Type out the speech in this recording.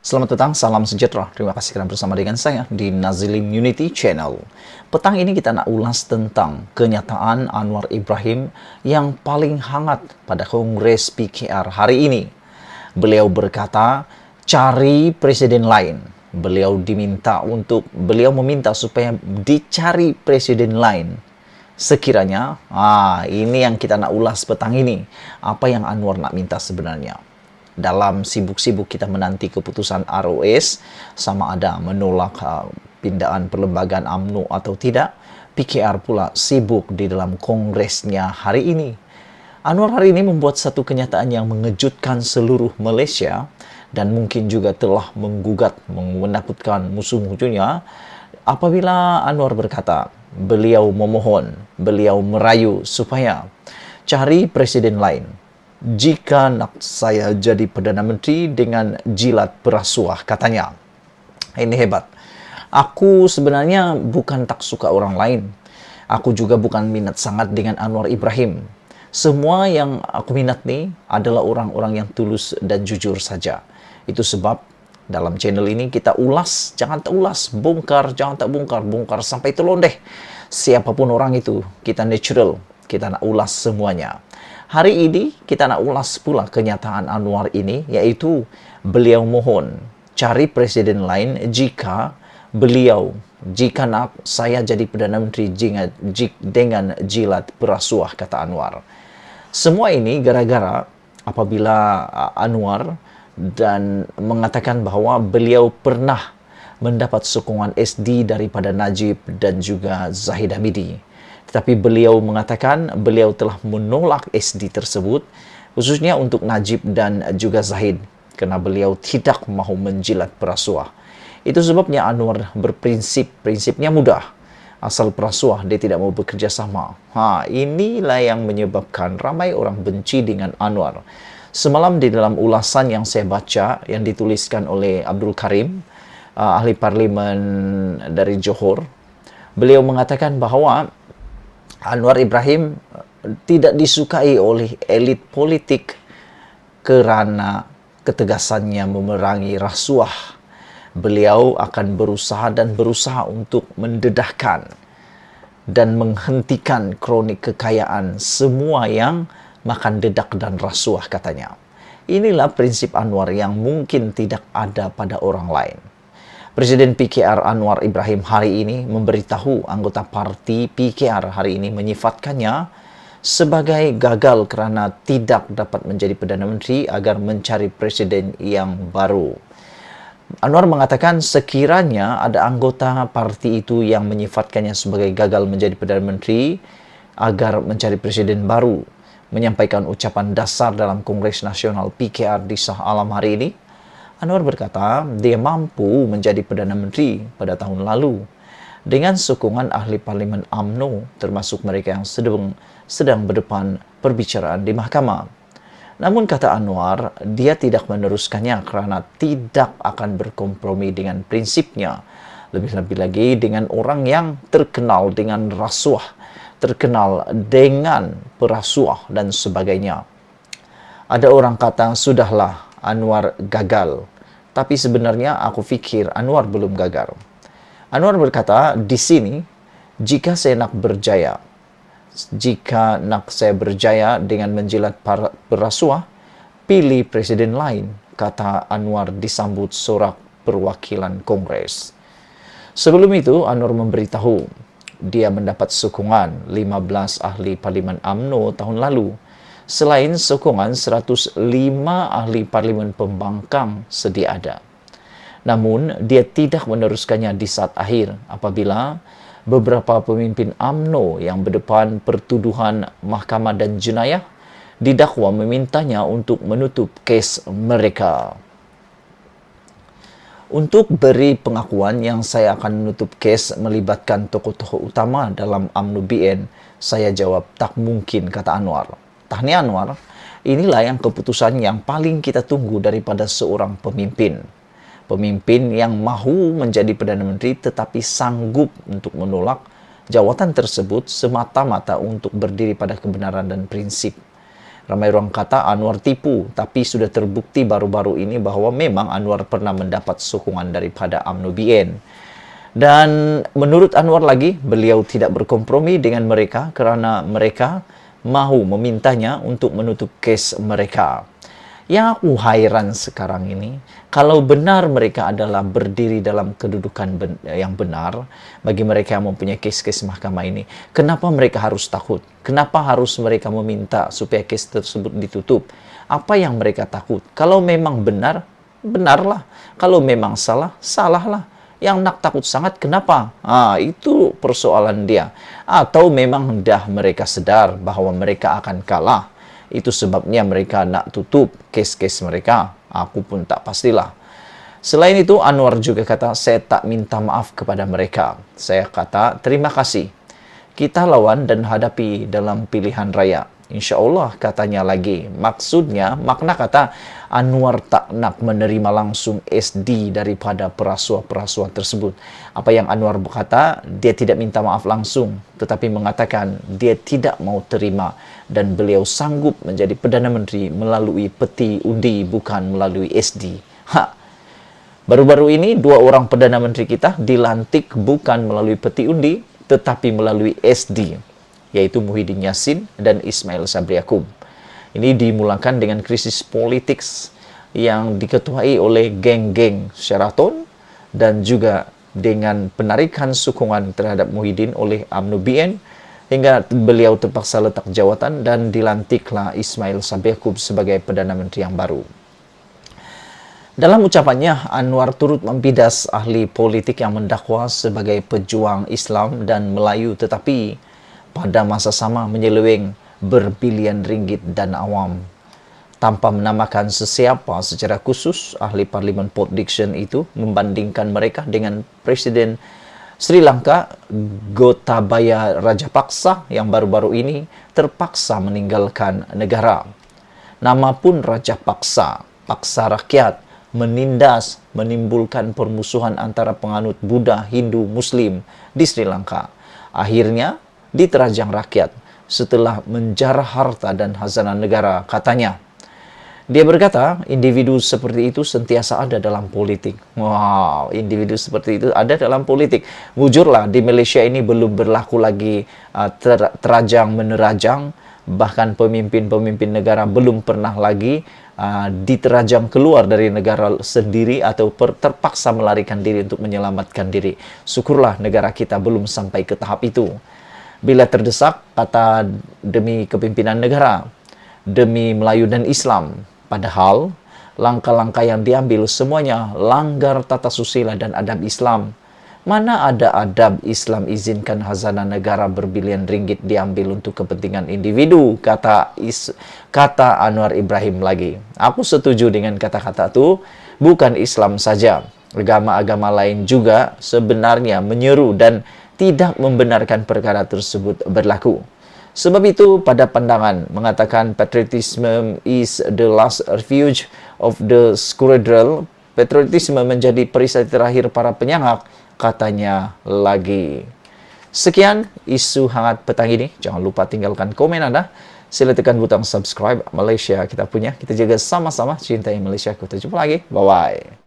Selamat datang, salam sejahtera. Terima kasih kerana bersama dengan saya di Nazilin Unity Channel. Petang ini kita nak ulas tentang kenyataan Anwar Ibrahim yang paling hangat pada Kongres PKR hari ini. Beliau berkata, cari presiden lain. Beliau meminta supaya dicari presiden lain. Sekiranya, ini yang kita nak ulas petang ini. Apa yang Anwar nak minta sebenarnya? Dalam sibuk-sibuk kita menanti keputusan ROS sama ada menolak pindaan perlembagaan UMNO atau tidak, PKR pula sibuk di dalam kongresnya hari ini. Anwar hari ini membuat satu kenyataan yang mengejutkan seluruh Malaysia dan mungkin juga telah menakutkan musuh-musuhnya apabila Anwar berkata, beliau merayu supaya cari presiden lain. Jika nak saya jadi Perdana Menteri dengan jilat berasuah, katanya. Ini hebat. Aku sebenarnya bukan tak suka orang lain. Aku juga bukan minat sangat dengan Anwar Ibrahim. Semua yang aku minat ni adalah orang-orang yang tulus dan jujur saja. Itu sebab dalam channel ini kita ulas, jangan tak ulas, bongkar, jangan tak bongkar, bongkar sampai telondeh. Siapapun orang itu, kita natural, kita nak ulas semuanya. Hari ini kita nak ulas pula kenyataan Anwar ini, iaitu beliau mohon cari presiden lain jika nak saya jadi Perdana Menteri dengan jilat berasuah, kata Anwar. Semua ini gara-gara apabila Anwar dan mengatakan bahawa beliau pernah mendapat sokongan SD daripada Najib dan juga Zahid Hamidi. Tetapi beliau mengatakan beliau telah menolak SD tersebut, khususnya untuk Najib dan juga Zahid, kerana beliau tidak mahu menjilat perasuah. Itu sebabnya Anwar prinsipnya mudah. Asal perasuah dia tidak mahu bekerja sama. Inilah yang menyebabkan ramai orang benci dengan Anwar. Semalam di dalam ulasan yang saya baca, yang dituliskan oleh Abdul Karim, ahli parlimen dari Johor, beliau mengatakan bahawa Anwar Ibrahim tidak disukai oleh elit politik kerana ketegasannya memerangi rasuah. Beliau akan berusaha untuk mendedahkan dan menghentikan kronik kekayaan semua yang makan dedak dan rasuah, katanya. Inilah prinsip Anwar yang mungkin tidak ada pada orang lain. Presiden PKR Anwar Ibrahim hari ini memberitahu anggota parti PKR hari ini menyifatkannya sebagai gagal kerana tidak dapat menjadi Perdana Menteri agar mencari presiden yang baru. Anwar mengatakan sekiranya ada anggota parti itu yang menyifatkannya sebagai gagal menjadi Perdana Menteri agar mencari presiden baru, menyampaikan ucapan dasar dalam Kongres Nasional PKR di Shah Alam hari ini, Anwar berkata dia mampu menjadi Perdana Menteri pada tahun lalu dengan sokongan ahli parlimen UMNO, termasuk mereka yang sedang berdepan perbicaraan di mahkamah. Namun kata Anwar, dia tidak meneruskannya kerana tidak akan berkompromi dengan prinsipnya. Lebih-lebih lagi dengan orang yang terkenal dengan rasuah, terkenal dengan perasuah dan sebagainya. Ada orang kata, sudahlah, Anwar gagal. Tapi sebenarnya aku fikir Anwar belum gagal. Anwar berkata, di sini, jika saya berjaya dengan menjilat perasuah, pilih presiden lain, kata Anwar disambut sorak perwakilan Kongres. Sebelum itu, Anwar memberitahu dia mendapat sokongan 15 ahli parlimen UMNO tahun lalu, selain sokongan 105 ahli parlimen pembangkang sedia ada. Namun, dia tidak meneruskannya di saat akhir apabila beberapa pemimpin UMNO yang berdepan pertuduhan mahkamah dan jenayah didakwa memintanya untuk menutup kes mereka. Untuk beri pengakuan yang saya akan menutup kes melibatkan tokoh-tokoh utama dalam UMNO BN, saya jawab tak mungkin, kata Anwar. Tahniah Anwar, inilah yang keputusan yang paling kita tunggu daripada seorang pemimpin. Pemimpin yang mahu menjadi Perdana Menteri tetapi sanggup untuk menolak jawatan tersebut semata-mata untuk berdiri pada kebenaran dan prinsip. Ramai orang kata Anwar tipu, tapi sudah terbukti baru-baru ini bahwa memang Anwar pernah mendapat sokongan daripada UMNO BN. Dan menurut Anwar lagi, beliau tidak berkompromi dengan mereka kerana mereka mahu memintanya untuk menutup kes mereka. Yang aku hairan sekarang ini, kalau benar mereka adalah berdiri dalam kedudukan yang benar, bagi mereka yang mempunyai kes-kes mahkamah ini, kenapa mereka harus takut? Kenapa harus mereka meminta supaya kes tersebut ditutup? Apa yang mereka takut? Kalau memang benar, benarlah. Kalau memang salah, salahlah. Yang nak takut sangat, kenapa? Itu persoalan dia. Atau memang dah mereka sedar bahawa mereka akan kalah. Itu sebabnya mereka nak tutup kes-kes mereka. Aku pun tak pastilah. Selain itu, Anwar juga kata, saya tak minta maaf kepada mereka. Saya kata, terima kasih. Kita lawan dan hadapi dalam pilihan raya. InsyaAllah, katanya lagi. Maksudnya, makna kata, Anwar tak nak menerima langsung SD daripada perasuah-perasuah tersebut. Apa yang Anwar berkata, dia tidak minta maaf langsung, tetapi mengatakan dia tidak mau terima dan beliau sanggup menjadi Perdana Menteri melalui peti undi, bukan melalui SD. Baru-baru ini, 2 orang Perdana Menteri kita dilantik bukan melalui peti undi, tetapi melalui SD, yaitu Muhyiddin Yassin dan Ismail Sabri Yaakob. Ini dimulakan dengan krisis politik yang diketuai oleh geng-geng Sheraton dan juga dengan penarikan sokongan terhadap Muhyiddin oleh UMNO BN hingga beliau terpaksa letak jawatan dan dilantiklah Ismail Sabri Yaakob sebagai Perdana Menteri yang baru. Dalam ucapannya, Anwar turut membidas ahli politik yang mendakwa sebagai pejuang Islam dan Melayu tetapi pada masa sama menyeleweng berbilion ringgit dana awam. Tanpa menamakan sesiapa secara khusus, ahli Parlimen Port Dickson itu membandingkan mereka dengan Presiden Sri Lanka Gotabaya Rajapaksa yang baru-baru ini terpaksa meninggalkan negara. Nama pun Rajapaksa, paksa rakyat, menindas, menimbulkan permusuhan antara penganut Buddha, Hindu, Muslim di Sri Lanka. Akhirnya diterajang rakyat setelah menjarah harta dan khazanah negara, katanya. Dia berkata, individu seperti itu sentiasa ada dalam politik. Wow, individu seperti itu ada dalam politik. Jujurlah, di Malaysia ini belum berlaku lagi terajang menerajang. Bahkan pemimpin-pemimpin negara belum pernah lagi diterajang keluar dari negara sendiri atau terpaksa melarikan diri untuk menyelamatkan diri. Syukurlah negara kita belum sampai ke tahap itu. Bila terdesak, kata demi kepimpinan negara, demi Melayu dan Islam. Padahal, langkah-langkah yang diambil semuanya langgar tata susila dan adab Islam. Mana ada adab Islam izinkan khazanah negara berbilion ringgit diambil untuk kepentingan individu, kata Anwar Ibrahim lagi. Aku setuju dengan kata-kata itu, bukan Islam saja. Agama-agama lain juga sebenarnya menyeru dan tidak membenarkan perkara tersebut berlaku. Sebab itu, pada pandangan mengatakan patriotism is the last refuge of the scoundrel, patriotisme menjadi perisai terakhir para penyangak, katanya lagi. Sekian isu hangat petang ini. Jangan lupa tinggalkan komen Anda. Sila tekan butang subscribe. Malaysia kita punya. Kita jaga sama-sama cintai Malaysia. Kita jumpa lagi. Bye-bye.